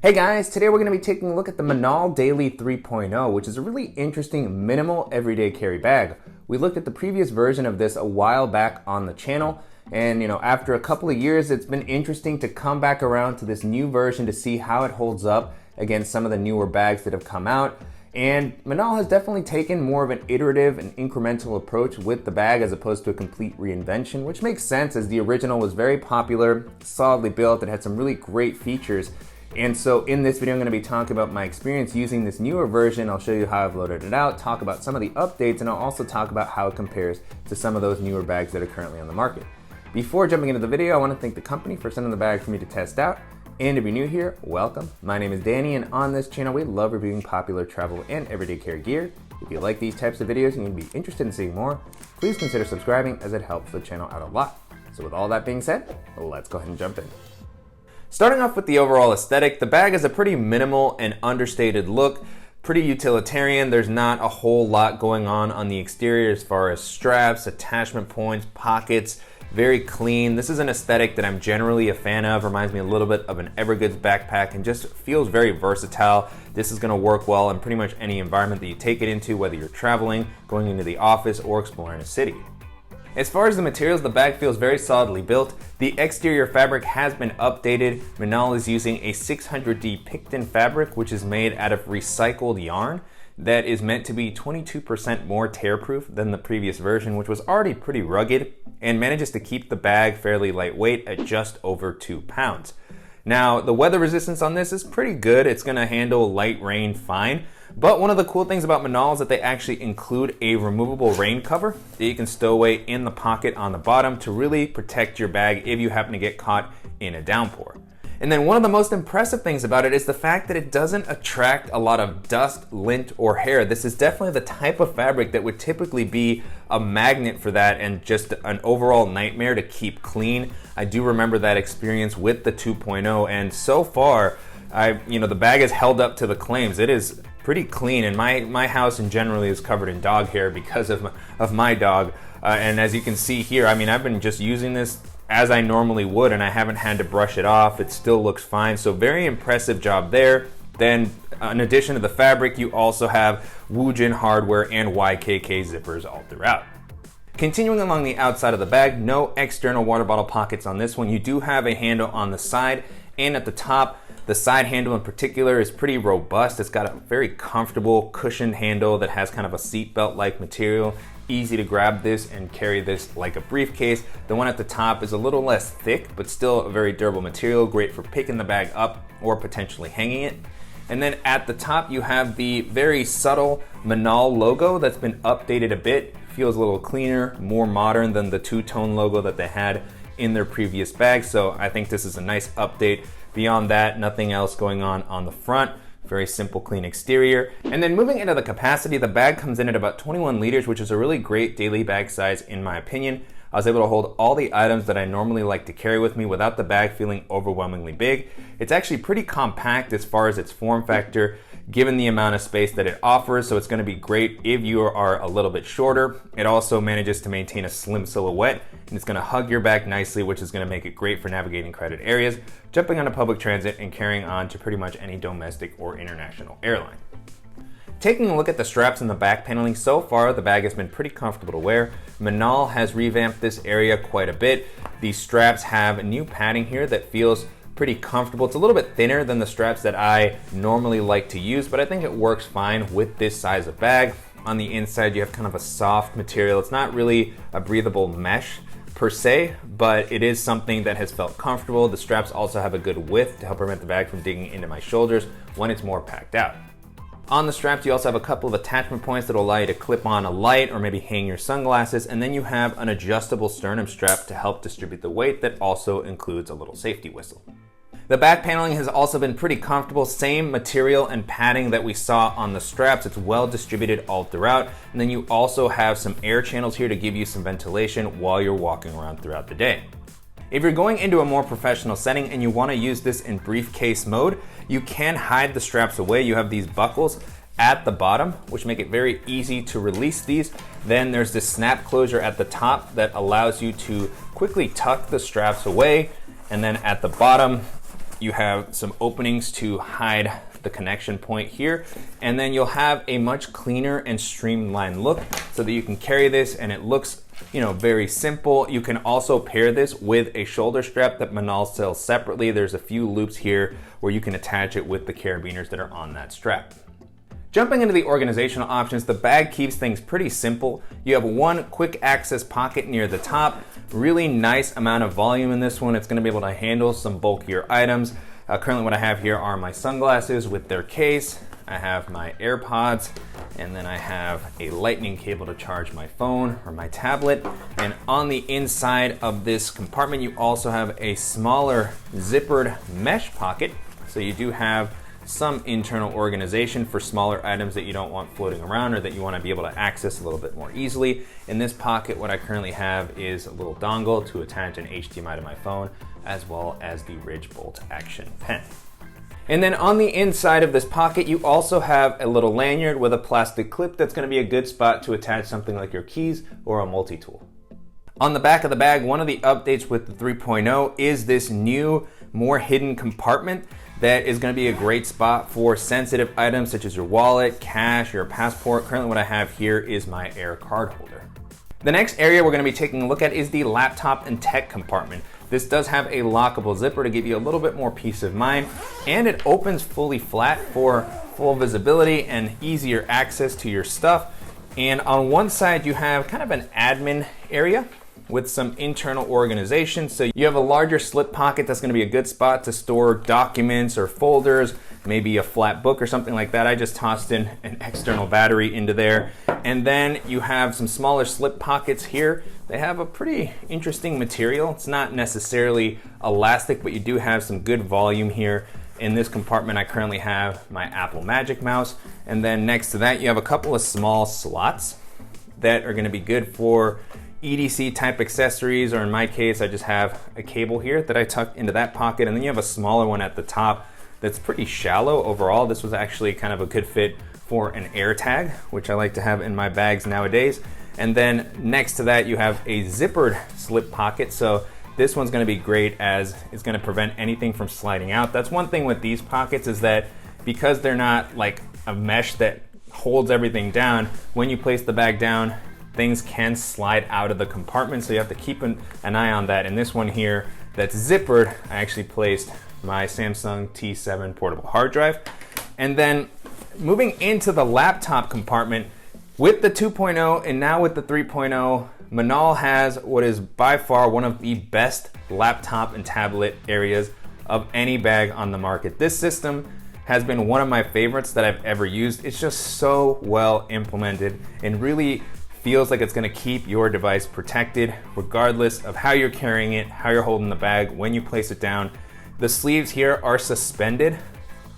Hey guys, today we're going to be taking a look at the Minaal Daily 3.0, which is a really interesting minimal everyday carry bag. We looked at the previous version of this a while back on the channel, and after a couple of years, it's been interesting to come back around to this new version to see how it holds up against some of the newer bags that have come out. And Minaal has definitely taken more of an iterative and incremental approach with the bag as opposed to a complete reinvention, which makes sense as the original was very popular, solidly built, it had some really great features. And so in this video, I'm going to be talking about my experience using this newer version. I'll show you how I've loaded it out, talk about some of the updates, and I'll also talk about how it compares to some of those newer bags that are currently on the market. Before jumping into the video, I want to thank the company for sending the bag for me to test out. And if you're new here, welcome. My name is Danny, and on this channel, we love reviewing popular travel and everyday carry gear. If you like these types of videos and you'd be interested in seeing more, please consider subscribing as it helps the channel out a lot. So with all that being said, let's go ahead and jump in. Starting off with the overall aesthetic, the bag has a pretty minimal and understated look, pretty utilitarian. There's not a whole lot going on the exterior as far as straps, attachment points, pockets. Very clean. This is an aesthetic that I'm generally a fan of. Reminds me a little bit of an Evergoods backpack and just feels very versatile. This is going to work well in pretty much any environment that you take it into, whether you're traveling, going into the office, or exploring a city. As far as the materials, the bag feels very solidly built. The exterior fabric has been updated. Minaal is using a 600D Picton fabric, which is made out of recycled yarn that is meant to be 22% more tear-proof than the previous version, which was already pretty rugged, and manages to keep the bag fairly lightweight at just over 2 pounds. Now, the weather resistance on this is pretty good. It's going to handle light rain fine. But one of the cool things about Minaal is that they actually include a removable rain cover that you can stow away in the pocket on the bottom to really protect your bag if you happen to get caught in a downpour. And then one of the most impressive things about it is the fact that it doesn't attract a lot of dust, lint, or hair. This is definitely the type of fabric that would typically be a magnet for that and just an overall nightmare to keep clean. I do remember that experience with the 2.0, and so far, the bag has held up to the claims. It is pretty clean, and my house in generally is covered in dog hair because of my dog. And as you can see here, I've been just using this as I normally would, and I haven't had to brush it off. It still looks fine, so very impressive job there. Then in addition to the fabric, you also have Woojin hardware and YKK zippers all throughout. Continuing along the outside of the bag, no external water bottle pockets on this one. You do have a handle on the side and at the top. The side handle in particular is pretty robust. It's got a very comfortable cushioned handle that has kind of a seatbelt-like material. Easy to grab this and carry this like a briefcase. The one at the top is a little less thick, but still a very durable material, great for picking the bag up or potentially hanging it. And then at the top, you have the very subtle Minaal logo that's been updated a bit. Feels a little cleaner, more modern than the two-tone logo that they had in their previous bag. So I think this is a nice update. Beyond that, nothing else going on the front. Very simple, clean exterior. And then moving into the capacity, the bag comes in at about 21 liters, which is a really great daily bag size in my opinion. I was able to hold all the items that I normally like to carry with me without the bag feeling overwhelmingly big. It's actually pretty compact as far as its form factor, given the amount of space that it offers, so it's going to be great if you are a little bit shorter. It also manages to maintain a slim silhouette, and it's going to hug your bag nicely, which is going to make it great for navigating crowded areas, jumping onto public transit, and carrying on to pretty much any domestic or international airline. Taking a look at the straps and the back paneling, so far the bag has been pretty comfortable to wear. Minaal has revamped this area quite a bit. These straps have new padding here that feels pretty comfortable. It's a little bit thinner than the straps that I normally like to use, but I think it works fine with this size of bag. On the inside, you have kind of a soft material. It's not really a breathable mesh per se, but it is something that has felt comfortable. The straps also have a good width to help prevent the bag from digging into my shoulders when it's more packed out. On the straps, you also have a couple of attachment points that will allow you to clip on a light or maybe hang your sunglasses, and then you have an adjustable sternum strap to help distribute the weight that also includes a little safety whistle. The back paneling has also been pretty comfortable, same material and padding that we saw on the straps. It's well distributed all throughout, and then you also have some air channels here to give you some ventilation while you're walking around throughout the day. If you're going into a more professional setting and you want to use this in briefcase mode, you can hide the straps away. You have these buckles at the bottom, which make it very easy to release these. Then there's this snap closure at the top that allows you to quickly tuck the straps away. And then at the bottom, you have some openings to hide the connection point here, and then you'll have a much cleaner and streamlined look so that you can carry this and it looks, very simple. You can also pair this with a shoulder strap that Minaal sells separately. There's a few loops here where you can attach it with the carabiners that are on that strap. Jumping into the organizational options, the bag keeps things pretty simple. You have one quick access pocket near the top, really nice amount of volume in this one. It's going to be able to handle some bulkier items. Currently what I have here are my sunglasses with their case. I have my AirPods, and then I have a lightning cable to charge my phone or my tablet. And on the inside of this compartment, you also have a smaller zippered mesh pocket. So you do have some internal organization for smaller items that you don't want floating around or that you want to be able to access a little bit more easily. In this pocket, what I currently have is a little dongle to attach an HDMI to my phone, as well as the Ridge Bolt action pen. And then on the inside of this pocket, you also have a little lanyard with a plastic clip that's going to be a good spot to attach something like your keys or a multi-tool. On the back of the bag, one of the updates with the 3.0 is this new, more hidden compartment that is going to be a great spot for sensitive items such as your wallet, cash, your passport. Currently what I have here is my Air card holder. The next area we're going to be taking a look at is the laptop and tech compartment. This does have a lockable zipper to give you a little bit more peace of mind, and it opens fully flat for full visibility and easier access to your stuff. And on one side you have kind of an admin area with some internal organization. So you have a larger slip pocket that's going to be a good spot to store documents or folders, maybe a flat book or something like that. I just tossed in an external battery into there. And then you have some smaller slip pockets here. They have a pretty interesting material. It's not necessarily elastic, but you do have some good volume here. In this compartment, I currently have my Apple Magic Mouse. And then next to that, you have a couple of small slots that are going to be good for EDC type accessories, or in my case, I just have a cable here that I tucked into that pocket. And then you have a smaller one at the top that's pretty shallow overall. This was actually kind of a good fit for an AirTag, which I like to have in my bags nowadays. And then next to that, you have a zippered slip pocket. So this one's gonna be great as it's gonna prevent anything from sliding out. That's one thing with these pockets, is that because they're not like a mesh that holds everything down, when you place the bag down, things can slide out of the compartment. So you have to keep an eye on that. In this one here that's zippered, I actually placed my Samsung T7 portable hard drive. And then moving into the laptop compartment, with the 2.0 and now with the 3.0, Minaal has what is by far one of the best laptop and tablet areas of any bag on the market. This system has been one of my favorites that I've ever used. It's just so well implemented and really feels like it's gonna keep your device protected regardless of how you're carrying it, how you're holding the bag, when you place it down. The sleeves here are suspended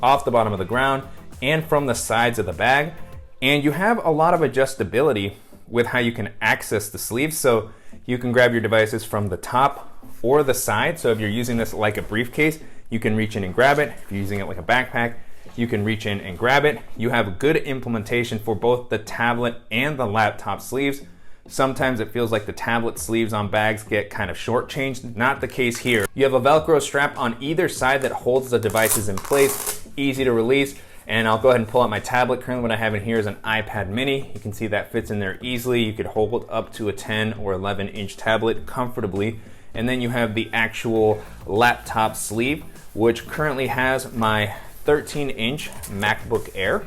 off the bottom of the ground and from the sides of the bag. And you have a lot of adjustability with how you can access the sleeves. So you can grab your devices from the top or the side. So if you're using this like a briefcase, you can reach in and grab it. If you're using it like a backpack, you can reach in and grab it. You have good implementation for both the tablet and the laptop sleeves. Sometimes it feels like the tablet sleeves on bags get kind of shortchanged. Not the case here. You have a Velcro strap on either side that holds the devices in place, easy to release. And I'll go ahead and pull out my tablet. Currently what I have in here is an iPad mini. You can see that fits in there easily. You could hold up to a 10 or 11 inch tablet comfortably. And then you have the actual laptop sleeve, which currently has my 13-inch MacBook Air,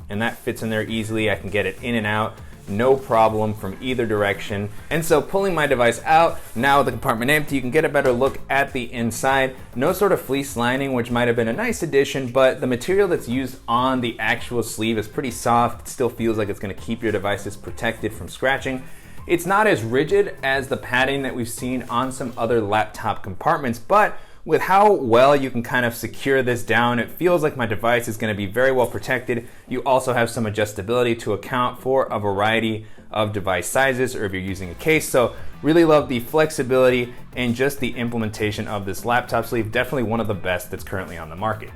and that fits in there easily. I can get it in and out, no problem from either direction. And so pulling my device out, now with the compartment empty, you can get a better look at the inside. No sort of fleece lining, which might have been a nice addition, but the material that's used on the actual sleeve is pretty soft. It still feels like it's gonna keep your devices protected from scratching. It's not as rigid as the padding that we've seen on some other laptop compartments, but with how well you can kind of secure this down, it feels like my device is going to be very well protected. You also have some adjustability to account for a variety of device sizes, or if you're using a case. So really love the flexibility and just the implementation of this laptop sleeve. Definitely one of the best that's currently on the market.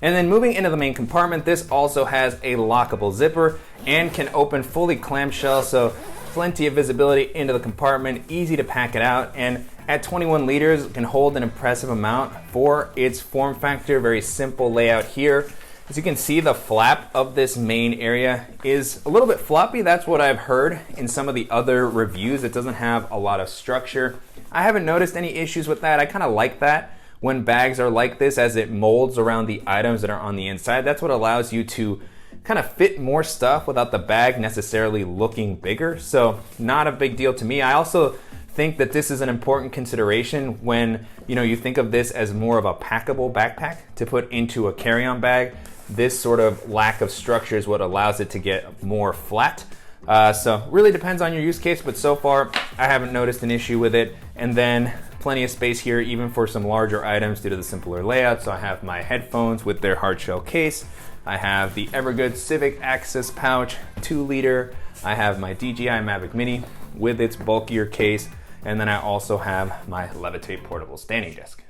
And then moving into the main compartment, this also has a lockable zipper and can open fully clamshell. So plenty of visibility into the compartment, easy to pack it out. And At 21 liters, it can hold an impressive amount for its form factor. Very simple layout here. As you can see, the flap of this main area is a little bit floppy. That's what I've heard in some of the other reviews. It doesn't have a lot of structure. I haven't noticed any issues with that. I kind of like that when bags are like this, as it molds around the items that are on the inside. That's what allows you to kind of fit more stuff without the bag necessarily looking bigger. So not a big deal to me. I also think that this is an important consideration when you think of this as more of a packable backpack to put into a carry-on bag. This sort of lack of structure is what allows it to get more flat. So really depends on your use case, but so far I haven't noticed an issue with it. And then plenty of space here even for some larger items due to the simpler layout. So I have my headphones with their hard shell case. I have the Evergood Civic Access pouch, 2 liter. I have my DJI Mavic Mini with its bulkier case. And then I also have my Levitate portable standing desk.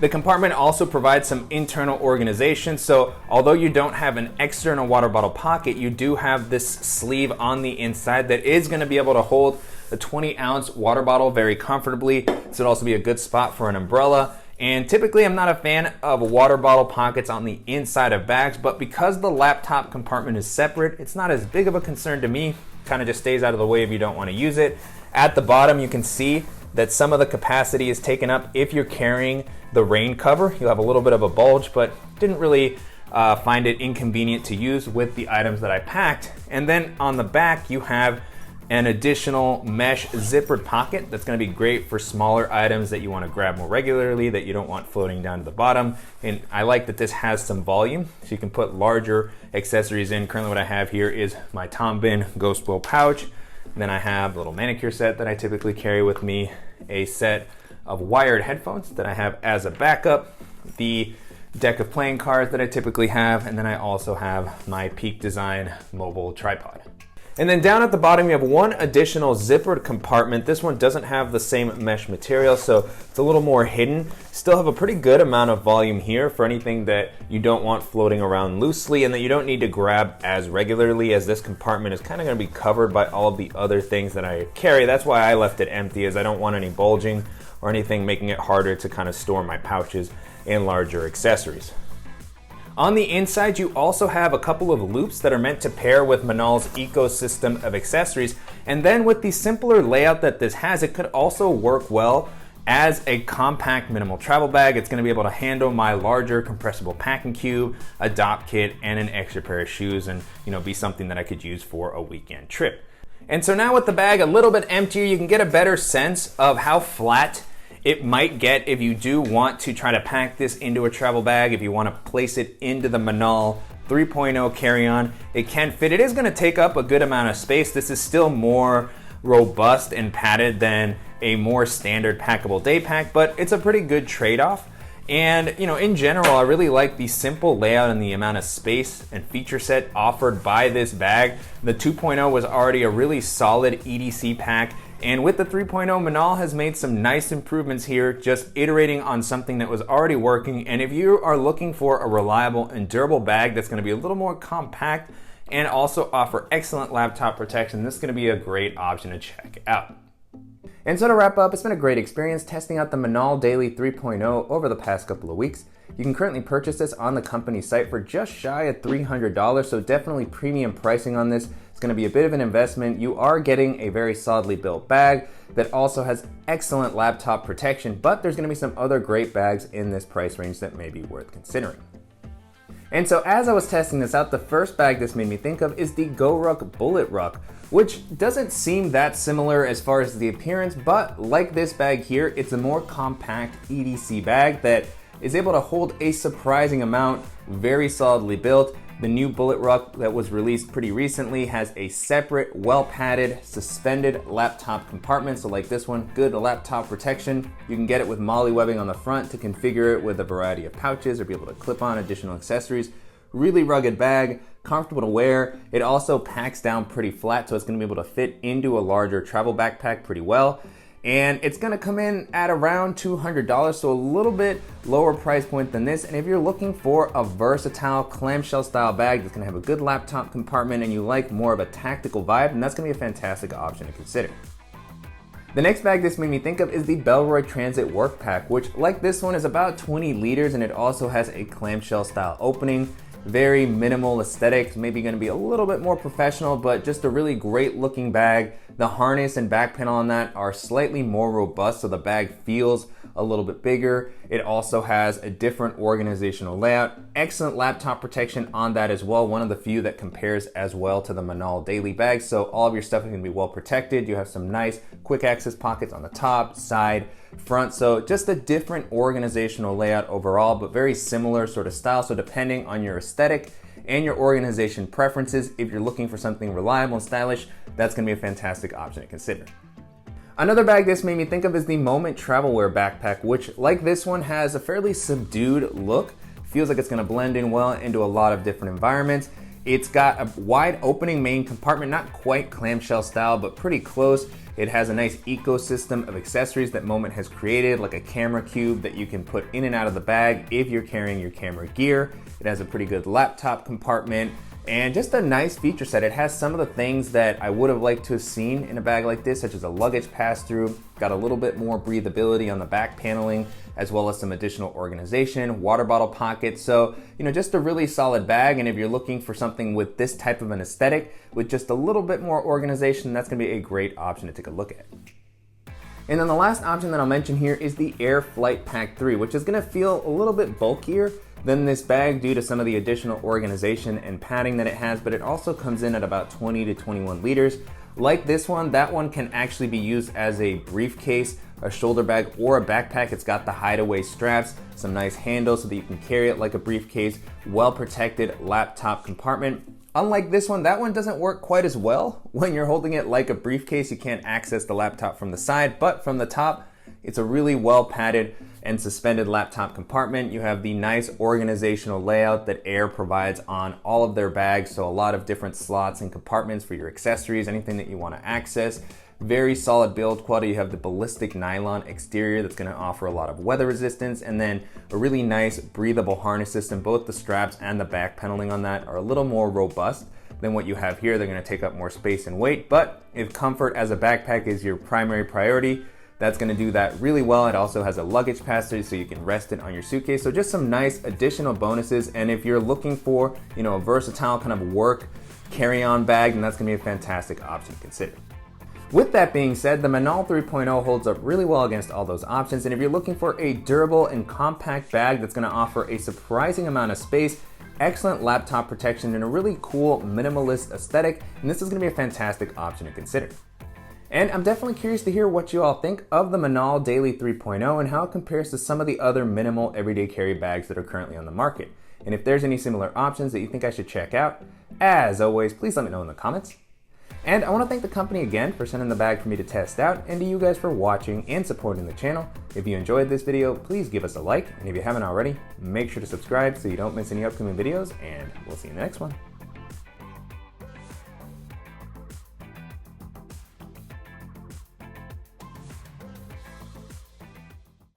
The compartment also provides some internal organization. So although you don't have an external water bottle pocket, you do have this sleeve on the inside that is going to be able to hold a 20-ounce water bottle very comfortably. This would also be a good spot for an umbrella. And typically I'm not a fan of water bottle pockets on the inside of bags, but because the laptop compartment is separate, it's not as big of a concern to me. Kind of just stays out of the way if you don't want to use it. At the bottom, you can see that some of the capacity is taken up. If you're carrying the rain cover, you'll have a little bit of a bulge, but didn't really find it inconvenient to use with the items that I packed. And then on the back, you have an additional mesh zippered pocket that's going to be great for smaller items that you want to grab more regularly, that you don't want floating down to the bottom. And I like that this has some volume, so you can put larger accessories in. Currently what I have here is my Tom Bin Ghost Wheel pouch. Then I have a little manicure set that I typically carry with me, a set of wired headphones that I have as a backup, the deck of playing cards that I typically have, and then I also have my Peak Design mobile tripod. And then down at the bottom, you have one additional zippered compartment. This one doesn't have the same mesh material, so it's a little more hidden. Still have a pretty good amount of volume here for anything that you don't want floating around loosely and that you don't need to grab as regularly, as this compartment is kind of going to be covered by all of the other things that I carry. That's why I left it empty, as I don't want any bulging or anything making it harder to kind of store my pouches and larger accessories. On the inside, you also have a couple of loops that are meant to pair with Minaal's ecosystem of accessories. And then with the simpler layout that this has, it could also work well as a compact minimal travel bag. It's going to be able to handle my larger compressible packing cube, a dop kit, and an extra pair of shoes, and be something that I could use for a weekend trip. And so now with the bag a little bit emptier, you can get a better sense of how flat it might get if you do want to try to pack this into a travel bag. If you want to place it into the Minaal 3.0 carry-on, it can fit. It is going to take up a good amount of space. This is still more robust and padded than a more standard packable day pack, but it's a pretty good trade-off. And in general, I really like the simple layout and the amount of space and feature set offered by this bag. The 2.0 was already a really solid EDC pack, and with the 3.0, Minaal has made some nice improvements here, just iterating on something that was already working. And if you are looking for a reliable and durable bag that's going to be a little more compact and also offer excellent laptop protection, this is going to be a great option to check out. And so to wrap up, it's been a great experience testing out the Minaal Daily 3.0 over the past couple of weeks. You can currently purchase this on the company site for just shy of $300, so definitely premium pricing on this. It's going to be a bit of an investment. You are getting a very solidly built bag that also has excellent laptop protection, but there's going to be some other great bags in this price range that may be worth considering. And so as I was testing this out, the first bag this made me think of is the GoRuck Bullet Ruck, which doesn't seem that similar as far as the appearance, but like this bag here, it's a more compact EDC bag that is able to hold a surprising amount, very solidly built. The new Bullet Ruck that was released pretty recently has a separate, well-padded, suspended laptop compartment. So like this one, good laptop protection. You can get it with MOLLE webbing on the front to configure it with a variety of pouches or be able to clip on additional accessories. Really rugged bag, comfortable to wear. It also packs down pretty flat, so it's gonna be able to fit into a larger travel backpack pretty well. And it's gonna come in at around $200, so a little bit lower price point than this. And if you're looking for a versatile clamshell style bag that's gonna have a good laptop compartment and you like more of a tactical vibe, then that's gonna be a fantastic option to consider. The next bag this made me think of is the Bellroy Transit Work Pack, which like this one is about 20 liters and it also has a clamshell style opening. Very minimal aesthetic, maybe going to be a little bit more professional, but just a really great looking bag. The harness and back panel on that are slightly more robust, so the bag feels a little bit bigger. It also has a different organizational layout. Excellent laptop protection on that as well. One of the few that compares as well to the Minaal Daily bag. So all of your stuff is going to be well protected. You have some nice quick access pockets on the top, side, front. So just a different organizational layout overall, but very similar sort of style. So depending on your aesthetic and your organization preferences, if you're looking for something reliable and stylish, that's going to be a fantastic option to consider. Another bag this made me think of is the Moment Travel Wear Backpack, which like this one has a fairly subdued look. Feels like it's going to blend in well into a lot of different environments. It's got a wide opening main compartment, not quite clamshell style, but pretty close. It has a nice ecosystem of accessories that Moment has created, like a camera cube that you can put in and out of the bag if you're carrying your camera gear. It has a pretty good laptop compartment and just a nice feature set. It has some of the things that I would have liked to have seen in a bag like this, such as a luggage pass-through, got a little bit more breathability on the back paneling, as well as some additional organization, water bottle pockets. So, just a really solid bag. And if you're looking for something with this type of an aesthetic, with just a little bit more organization, that's gonna be a great option to take a look at. And then the last option that I'll mention here is the Air Flight Pack 3, which is gonna feel a little bit bulkier than this bag due to some of the additional organization and padding that it has, but it also comes in at about 20 to 21 liters. Like this one, that one can actually be used as a briefcase, a shoulder bag, or a backpack. It's got the hideaway straps, some nice handles so that you can carry it like a briefcase, well protected laptop compartment. Unlike this one, that one doesn't work quite as well. When you're holding it like a briefcase, you can't access the laptop from the side, but from the top, it's a really well padded and suspended laptop compartment. You have the nice organizational layout that Air provides on all of their bags, so a lot of different slots and compartments for your accessories, anything that you want to access. Very solid build quality. You have the ballistic nylon exterior that's going to offer a lot of weather resistance, and then a really nice breathable harness system. Both the straps and the back paneling on that are a little more robust than what you have here. They're going to take up more space and weight, but if comfort as a backpack is your primary priority, that's going to do that really well. It also has a luggage pass-through so you can rest it on your suitcase. So just some nice additional bonuses. And if you're looking for, a versatile kind of work carry-on bag, then that's going to be a fantastic option to consider. With that being said, the Minaal 3.0 holds up really well against all those options. And if you're looking for a durable and compact bag that's going to offer a surprising amount of space, excellent laptop protection, and a really cool minimalist aesthetic, and this is going to be a fantastic option to consider. And I'm definitely curious to hear what you all think of the Minaal Daily 3.0 and how it compares to some of the other minimal everyday carry bags that are currently on the market. And if there's any similar options that you think I should check out, as always, please let me know in the comments. And I want to thank the company again for sending the bag for me to test out, and to you guys for watching and supporting the channel. If you enjoyed this video, please give us a like, and if you haven't already, make sure to subscribe so you don't miss any upcoming videos, and we'll see you in the next one.